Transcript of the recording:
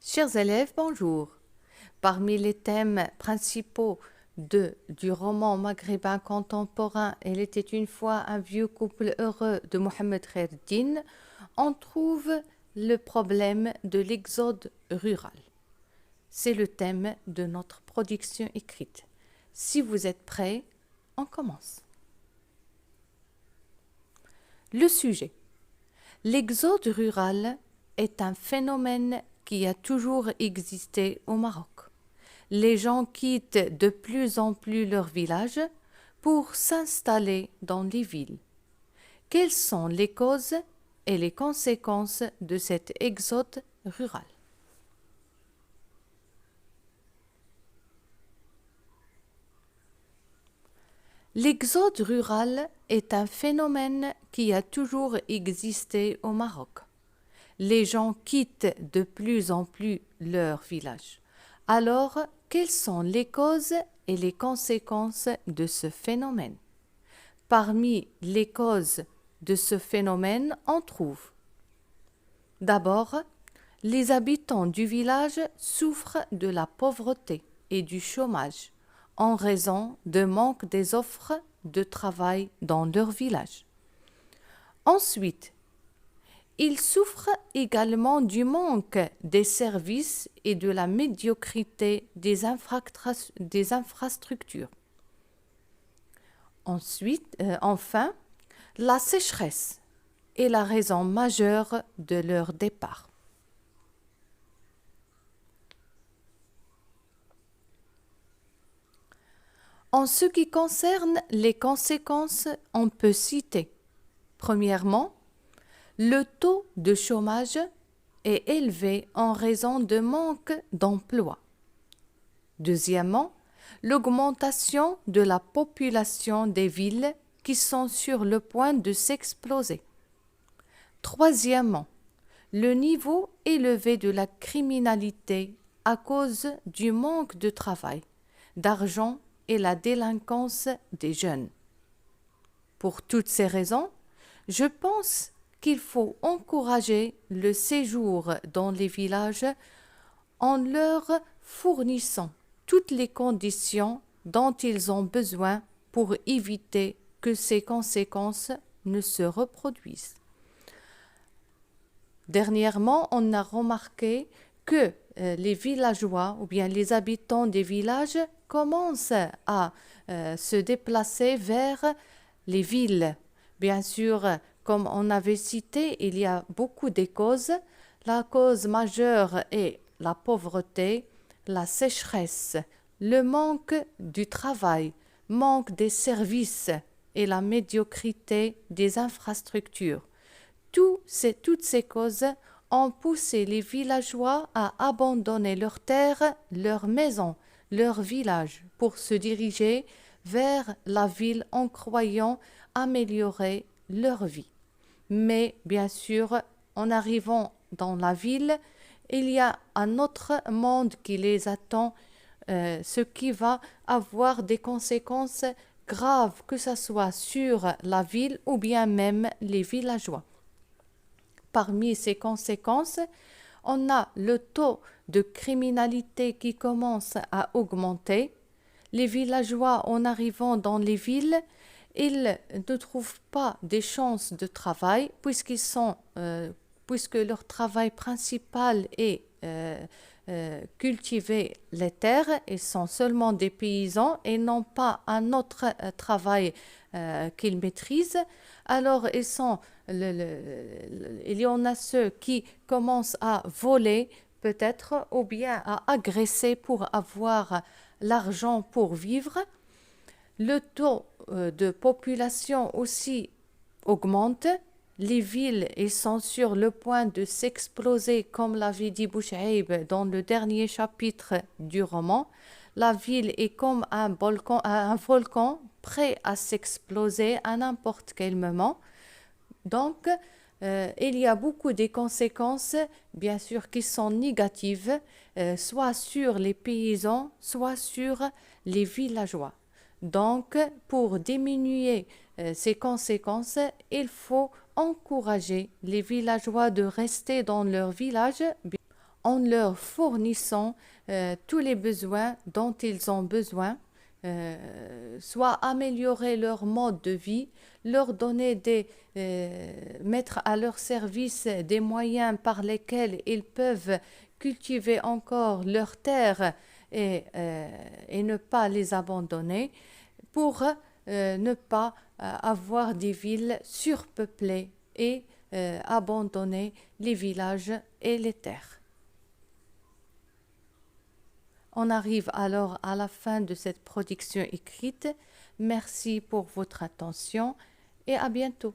Chers élèves, bonjour. Parmi les thèmes principaux du roman maghrébin contemporain Elle était une fois un vieux couple heureux de Mohamed Khaireddine, on trouve le problème de l'exode rural. C'est le thème de notre production écrite. Si vous êtes prêts, on commence. Le sujet. L'exode rural est un phénomène qui a toujours existé au Maroc. Les gens quittent de plus en plus leur village pour s'installer dans les villes. Quelles sont les causes et les conséquences de cet exode rural? L'exode rural est un phénomène qui a toujours existé au Maroc. Les gens quittent de plus en plus leur village. Alors, quelles sont les causes et les conséquences de ce phénomène? Parmi les causes de ce phénomène, on trouve d'abord, les habitants du village souffrent de la pauvreté et du chômage en raison de manque des offres de travail dans leur village. Ensuite, ils souffrent également du manque des services et de la médiocrité des infrastructures. Enfin, la sécheresse est la raison majeure de leur départ. En ce qui concerne les conséquences, on peut citer, premièrement, le taux de chômage est élevé en raison de manque d'emploi. Deuxièmement, l'augmentation de la population des villes qui sont sur le point de s'exploser. Troisièmement, le niveau élevé de la criminalité à cause du manque de travail, d'argent et la délinquance des jeunes. Pour toutes ces raisons, je pense qu'il faut encourager le séjour dans les villages en leur fournissant toutes les conditions dont ils ont besoin pour éviter que ces conséquences ne se reproduisent. Dernièrement, on a remarqué que les villageois ou bien les habitants des villages commencent à se déplacer vers les villes. Bien sûr, comme on avait cité, il y a beaucoup de causes. La cause majeure est la pauvreté, la sécheresse, le manque du travail, manque des services et la médiocrité des infrastructures. Toutes ces causes ont poussé les villageois à abandonner leurs terres, leurs maisons, leurs villages pour se diriger vers la ville en croyant améliorer leur vie. Mais bien sûr, en arrivant dans la ville, il y a un autre monde qui les attend, ce qui va avoir des conséquences graves, que ce soit sur la ville ou bien même les villageois. Parmi ces conséquences, on a le taux de criminalité qui commence à augmenter. Les villageois, en arrivant dans les villes, ils ne trouvent pas des chances de travail puisque leur travail principal est cultiver les terres. Ils sont seulement des paysans et n'ont pas un autre travail qu'ils maîtrisent. Alors, il y en a ceux qui commencent à voler peut-être ou bien à agresser pour avoir l'argent pour vivre. Le taux de population aussi augmente. Les villes sont sur le point de s'exploser, comme l'avait dit Bouchaïb dans le dernier chapitre du roman. La ville est comme un volcan prêt à s'exploser à n'importe quel moment. Donc, il y a beaucoup de conséquences, bien sûr, qui sont négatives, soit sur les paysans, soit sur les villageois. Donc, pour diminuer ces conséquences, il faut encourager les villageois de rester dans leur village. en leur fournissant tous les besoins dont ils ont besoin, soit améliorer leur mode de vie, leur donner mettre à leur service des moyens par lesquels ils peuvent cultiver encore leurs terres et ne pas les abandonner pour ne pas avoir des villes surpeuplées et abandonner les villages et les terres. On arrive alors à la fin de cette production écrite. Merci pour votre attention et à bientôt.